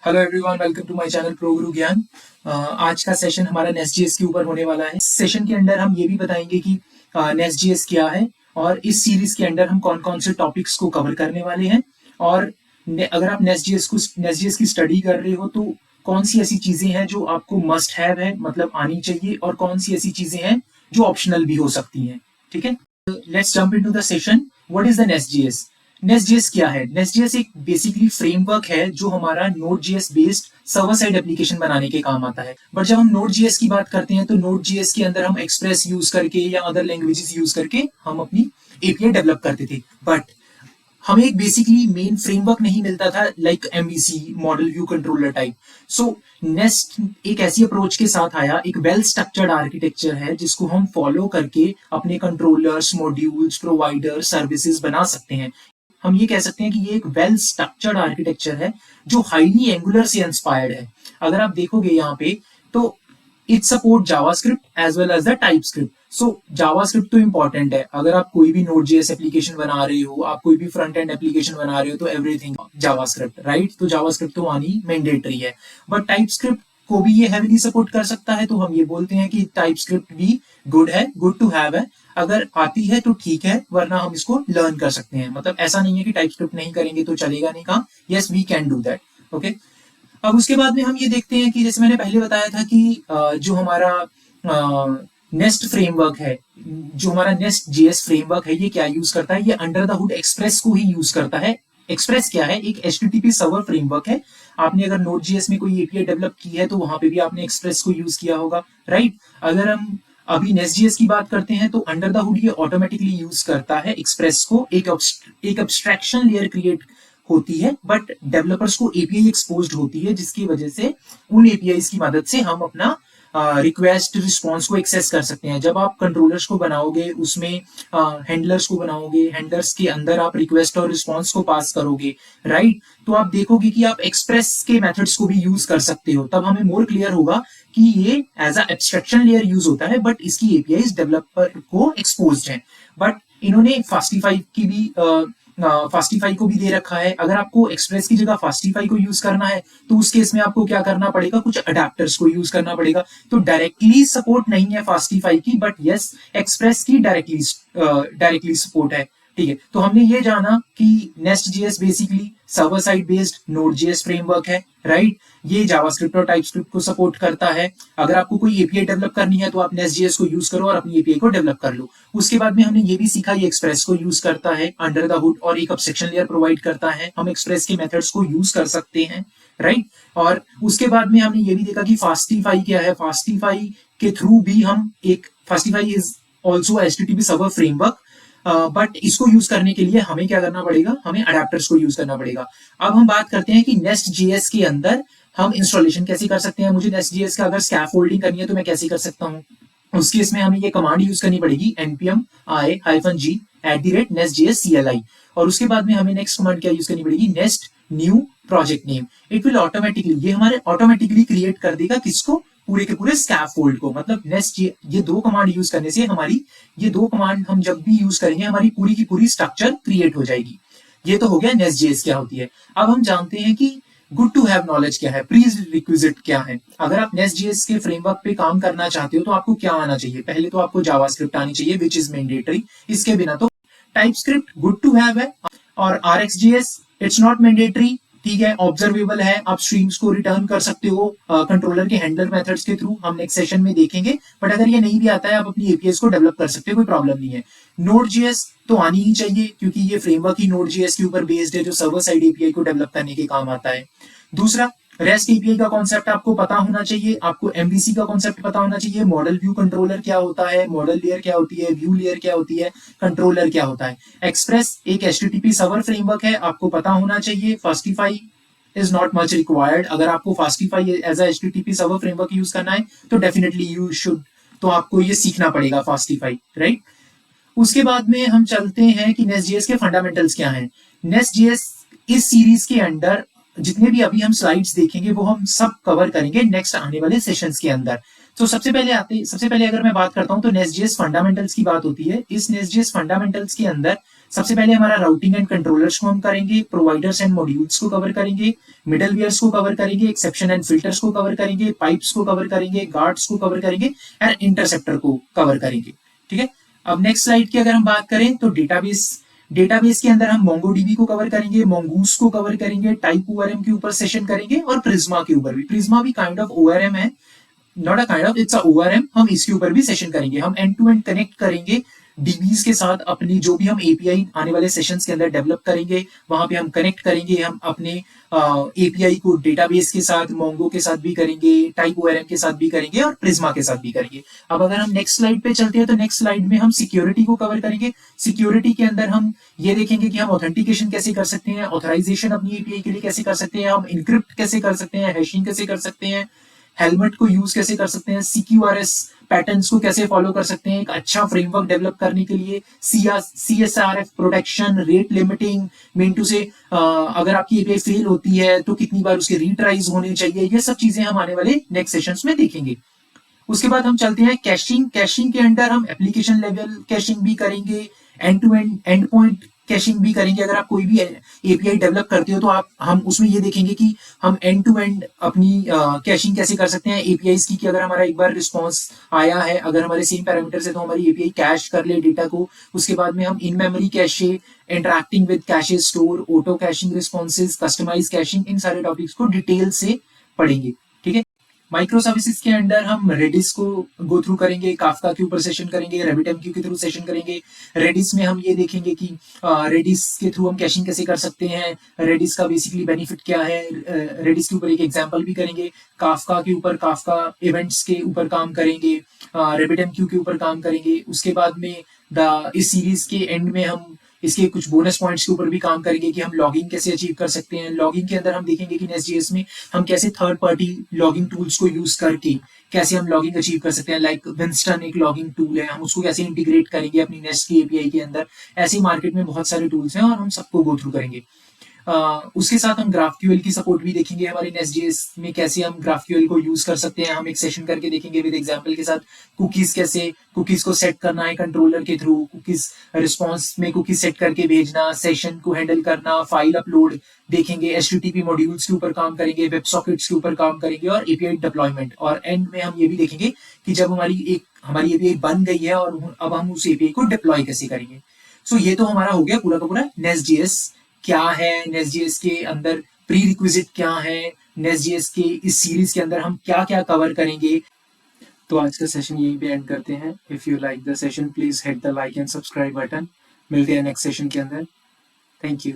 Hello everyone, welcome to my channel pro Guru Gyan. आज का session हमारा नेस्ट.जेएस के ऊपर होने वाला है। इस सेशन के अंदर हम ये भी बताएंगे कि नेस्ट.जेएस क्या है और इस सीरीज के अंदर हम कौन कौन से टॉपिक्स को कवर करने वाले हैं। और अगर आप नेस्ट.जेएस की स्टडी कर रहे हो तो कौन सी ऐसी चीजें हैं जो आपको मस्ट हैव है, मतलब आनी चाहिए, और कौन सी ऐसी चीजें हैं जो ऑप्शनल भी हो सकती हैं। ठीक है, let's jump into the session. What is the NestJS? NestJS क्या है? नेस्ट.जेएस एक बेसिकली फ्रेमवर्क है जो हमारा NodeJS based server side application बनाने के काम आता है। बट जब हम नोड.जेएस की बात करते हैं तो नोड.जेएस के अंदर हम एक्सप्रेस यूज करके या अदर लैंग्वेजेस यूज करके हम अपनी एपीआई डेवलप करते थे। बट हमें एक बेसिकली मेन फ्रेमवर्क नहीं मिलता था, like MVC, model view controller type. So Nest एक ऐसी अप्रोच के साथ आया, एक वेल स्ट्रक्चर्ड आर्किटेक्चर है जिसको हम फॉलो करके अपने कंट्रोलर्स, मॉड्यूल्स, प्रोवाइडर, सर्विसेज बना सकते हैं। हम ये कह सकते हैं कि ये एक वेल स्ट्रक्चर्ड आर्किटेक्चर है जो हाईली एंगुलर से इंस्पायर्ड है। अगर आप देखोगे यहाँ पे तो it support JavaScript as well as the TypeScript. So JavaScript तो इंपॉर्टेंट है। अगर आप कोई भी नोड.जेएस एप्लीकेशन बना रहे हो, आप कोई भी फ्रंट एंड एप्लीकेशन बना रहे हो, तो एवरीथिंग जावास्क्रिप्ट, राइट? तो जावास्क्रिप्ट तो आनी मैंडेटरी है। बट टाइपस्क्रिप्ट को भी ये हेवीली सपोर्ट कर सकता है, तो हम ये बोलते हैं कि टाइपस्क्रिप्ट भी गुड है, गुड टू हैव है। अगर आती है तो ठीक है, वरना हम इसको लर्न कर सकते हैं। मतलब ऐसा नहीं है कि टाइपस्क्रिप्ट नहीं करेंगे तो चलेगा नहीं। कहा yes, we can do that. Okay, अब उसके बाद में हम ये देखते हैं कि जैसे मैंने पहले बताया था कि जो हमारा नेस्ट फ्रेमवर्क है, जो हमारा नेस्ट जेएस फ्रेमवर्क है, ये क्या यूज करता है? ये अंडर द हुड एक्सप्रेस को ही यूज करता है। एक्सप्रेस क्या है? एक एचटीटीपी सर्वर फ्रेमवर्क है। आपने अगर नोड.जेएस में कोई एपीआई डेवलप की है तो वहां पे भी आपने एक्सप्रेस को यूज किया होगा, राइट? अगर हम अभी नेस्ट.जेएस की बात करते हैं तो अंडर द हुड ये ऑटोमेटिकली यूज करता है एक्सप्रेस को। एक एब्स्ट्रैक्शन लेयर क्रिएट होती है, बट डेवलपर्स को एपीआई एक्सपोज्ड होती है, जिसकी वजह से उन एपीआई की मदद से हम अपना रिक्वेस्ट रिस्पॉन्स को एक्सेस कर सकते हैं। जब आप कंट्रोलर्स को बनाओगे, उसमें हैंडलर्स को बनाओगे, हैंडलर्स के अंदर आप रिक्वेस्ट और रिस्पॉन्स को पास करोगे, राइट? तो आप देखोगे कि आप एक्सप्रेस के मेथड्स को भी यूज कर सकते हो। तब हमें मोर क्लियर होगा कि ये as a abstraction layer use होता है, बट इसकी एपीआई डेवलपर को एक्सपोज्ड है। बट इन्होंने फास्टिफाई की भी फास्टिफाई को भी दे रखा है। अगर आपको एक्सप्रेस की जगह फास्टिफाई को यूज करना है तो उस केस में आपको क्या करना पड़ेगा? कुछ अडेप्टर्स को यूज करना पड़ेगा। तो डायरेक्टली सपोर्ट नहीं है फास्टिफाई की, बट यस, एक्सप्रेस की डायरेक्टली सपोर्ट है। ठीक है, तो हमने ये जाना कि NestJS basically server side based NodeJS framework है, राइट? ये जावास्क्रिप्ट और टाइपस्क्रिप्ट को सपोर्ट करता है। अगर आपको कोई एपीआई डेवलप करनी है तो आप नेस्ट.जेएस को यूज करो और अपनी एपीआई को डेवलप कर लो। उसके बाद में हमने ये भी सीखा, ये एक्सप्रेस को यूज करता है अंडर द हुड और एक एब्स्ट्रैक्शन लेयर प्रोवाइड करता है। हम एक्सप्रेस के मेथड्स को यूज कर सकते हैं, राइट? और उसके बाद में हमने ये भी देखा कि फास्टिफाई क्या है। फास्टिफाई के थ्रू भी हम एक Fastify is also HTTP server framework, but इसको यूज करने के लिए हमें क्या करना पड़ेगा? हमें अडेप्टर्स को यूज करना पड़ेगा। अब हम बात करते हैं कि नेस्ट.जेएस के अंदर हम इंस्टॉलेशन कैसे कर सकते हैं। मुझे नेस्ट.जेएस का अगर स्कैफोल्डिंग करनी है तो मैं कैसे कर सकता हूँ? उस केस में हमें ये कमांड यूज करनी पड़ेगी, npm i-g@nestjs.cli। और उसके बाद में हमें नेक्स्ट कमांड क्या यूज करनी पड़ेगी? Nest new project name. It will automatically, ये हमारे ऑटोमेटिकली क्रिएट कर देगा किसको? पूरे के पूरे स्कैफोल्ड को। मतलब नेस्ट, ये दो कमांड यूज करने से हमारी, ये दो कमांड हम जब भी यूज करेंगे हमारी पूरी की पूरी स्ट्रक्चर क्रिएट हो जाएगी। ये तो हो गया नेस्ट.जेएस क्या होती है। अब हम जानते हैं कि गुड टू हैव नॉलेज क्या है, प्री रिक्विजिट क्या है। अगर आप नेस्ट.जेएस के फ्रेमवर्क पे काम करना चाहते हो तो आपको क्या आना चाहिए? पहले तो आपको जावास्क्रिप्ट आनी चाहिए, विच इज मैंडेटरी। इसके बिना तो टाइपस्क्रिप्ट गुड टू हैव है, और RxJS इट्स नॉट मैंडेटरी, ठीक है, ऑब्जर्वेबल है। आप स्ट्रीम्स को रिटर्न कर सकते हो कंट्रोलर के हैंडलर मेथड्स के थ्रू, हम नेक्स्ट सेशन में देखेंगे। बट अगर ये नहीं भी आता है, आप अपनी एपीआईज को डेवलप कर सकते हो, कोई प्रॉब्लम नहीं है। नोड.जेएस तो आनी ही चाहिए क्योंकि ये फ्रेमवर्क ही नोड.जेएस के ऊपर बेस्ड है, जो सर्वर साइड एपीआई को डेवलप करने के काम आता है। दूसरा, रेस्ट एपीआई का कॉन्सेप्ट आपको पता होना चाहिए, आपको एमवीसी का कॉन्सेप्ट पता होना चाहिए, मॉडल व्यू कंट्रोलर क्या होता है, मॉडल लेयर क्या होती है, व्यू लेयर क्या होती है, कंट्रोलर क्या होता है। एक्सप्रेस एक एचटीटीपी सर्वर फ्रेमवर्क है, आपको पता होना चाहिए। Fastify is not much required. अगर आपको Fastify as a HTTP server framework use करना है तो डेफिनेटली यू शुड, तो आपको ये सीखना पड़ेगा फास्टिफाई, राइट? उसके बाद में हम चलते हैं कि नेस्ट.जेएस के फंडामेंटल्स क्या हैं। नेस्ट.जेएस इस सीरीज के अंडर जितने भी अभी हम स्लाइड्स देखेंगे वो हम सब कवर करेंगे नेक्स्ट आने वाले सेशंस के अंदर। तो सबसे पहले अगर मैं बात करता हूं तो नेस्ट.जेएस फंडामेंटल्स की बात होती है। इस नेस्ट.जेएस फंडामेंटल्स के अंदर सबसे पहले हमारा राउटिंग एंड कंट्रोलर्स को हम करेंगे, प्रोवाइडर्स एंड मॉड्यूल्स को कवर करेंगे, मिडलवेयर्स को कवर करेंगे, एक्सेप्शन एंड फिल्टर्स को कवर करेंगे, पाइप्स को कवर करेंगे, गार्ड्स को कवर करेंगे एंड इंटरसेप्टर को कवर करेंगे। ठीक है, अब नेक्स्ट स्लाइड की अगर हम बात करें तो डेटाबेस के अंदर हम मोंगोडीबी को कवर करेंगे, मोंगूस को कवर करेंगे, टाइप ओआरएम के ऊपर सेशन करेंगे और प्रिज्मा के ऊपर भी। प्रिज्मा भी काइंड ऑफ ओआरएम है, not a kind of, it's a ORM. हम इसके ऊपर भी सेशन करेंगे। हम एंड टू एंड कनेक्ट करेंगे डीबीज के साथ अपनी जो भी हम एपीआई आने वाले सेशंस के अंदर डेवलप करेंगे, वहां पे हम कनेक्ट करेंगे। हम अपने एपीआई को डेटाबेस के साथ, मोंगो के साथ भी करेंगे, टाइप ओआरएम के साथ भी करेंगे और प्रिज्मा के साथ भी करेंगे। अब अगर हम नेक्स्ट स्लाइड पे चलते हैं तो नेक्स्ट स्लाइड में हम सिक्योरिटी को कवर करेंगे। सिक्योरिटी के अंदर हम ये देखेंगे कि हम ऑथेंटिकेशन कैसे कर सकते हैं, ऑथराइजेशन अपनी एपीआई के लिए कैसे कर सकते हैं, हम इनक्रिप्ट कैसे कर सकते हैं, हैशिंग कैसे कर सकते हैं, हेलमेट को यूज कैसे कर सकते हैं, सीक्यूआरएस पैटर्न्स को कैसे फॉलो कर सकते हैं एक अच्छा फ्रेमवर्क डेवलप करने के लिए, CSRF protection, rate limiting, mean to से अगर आपकी एपीआई फेल होती है तो कितनी बार उसके रीट्राइज होने चाहिए, ये सब चीजें हम आने वाले नेक्स्ट सेशंस में देखेंगे। उसके बाद हम चलते हैं कैशिंग। कैशिंग के अंडर हम एप्लीकेशन लेवल कैशिंग भी करेंगे, end to end end point caching भी करेंगे। अगर आप कोई भी एपीआई डेवलप करते हो तो हम उसमें ये देखेंगे कि हम एंड टू एंड अपनी कैशिंग कैसे कर सकते हैं एपीआई की, कि अगर हमारा एक बार रिस्पॉन्स आया है, अगर हमारे सेम पैरामीटर्स है तो हमारी एपीआई कैश कर ले डेटा को। उसके बाद में हम in memory cache, interacting with cache store, auto caching responses, customise caching, इन सारे टॉपिक्स को डिटेल से पढ़ेंगे। ठीक है, माइक्रो सर्विसेज के अंडर हम रेडिस को गो थ्रू करेंगे, काफका के ऊपर सेशन करेंगे, RabbitMQ के थ्रू सेशन करेंगे। रेडिस में हम ये देखेंगे कि रेडिस के थ्रू हम कैशिंग कैसे कर सकते हैं, रेडिस का बेसिकली बेनिफिट क्या है, रेडिस के ऊपर एक एग्जांपल भी करेंगे। काफका के ऊपर, काफका इवेंट्स के ऊपर काम करेंगे, RabbitMQ के ऊपर काम करेंगे। उसके बाद में इस सीरीज के एंड में हम इसके कुछ बोनस पॉइंट्स के ऊपर भी काम करेंगे कि हम लॉगिंग कैसे अचीव कर सकते हैं। लॉगिंग के अंदर हम देखेंगे कि नेस्ट.js में हम कैसे थर्ड पार्टी लॉगिंग टूल्स को यूज करके कैसे हम लॉगिंग अचीव कर सकते हैं। लाइक विंस्टन एक लॉगिंग टूल है, हम उसको कैसे इंटीग्रेट करेंगे अपनी नेस्ट की एपीआई के अंदर। ऐसे मार्केट में बहुत सारे टूल्स हैं और हम सबको गो थ्रू करेंगे। उसके साथ हम GraphQL की सपोर्ट भी देखेंगे, हमारे नेस्ट.js में कैसे हम GraphQL को यूज कर सकते हैं। हम एक सेशन करके देखेंगे विद एग्जांपल के साथ। कुकीज को सेट करना है कंट्रोलर के थ्रू, कुकीज रिस्पॉन्स में कुकीज सेट करके भेजना, सेशन को हैंडल करना, फाइल अपलोड देखेंगे, HTTP मॉड्यूल्स के ऊपर काम करेंगे, वेब सॉकेट्स के ऊपर काम करेंगे और एपीआई डिप्लॉयमेंट। और एंड में हम ये भी देखेंगे कि जब हमारी एपीआई बन गई है और अब हम उस एपीआई को डिप्लॉय कैसे करेंगे। सो ये तो हमारा हो गया पूरा का पूरा नेस्ट.js क्या है, नेस्ट.js के अंदर प्री रिक्विजिट क्या है, नेस्ट.js के इस सीरीज के अंदर हम क्या क्या कवर करेंगे। तो आज का सेशन यहीं पे एंड करते हैं। If you like the session please hit the like and subscribe button. मिलते हैं नेक्स्ट सेशन के अंदर। Thank you.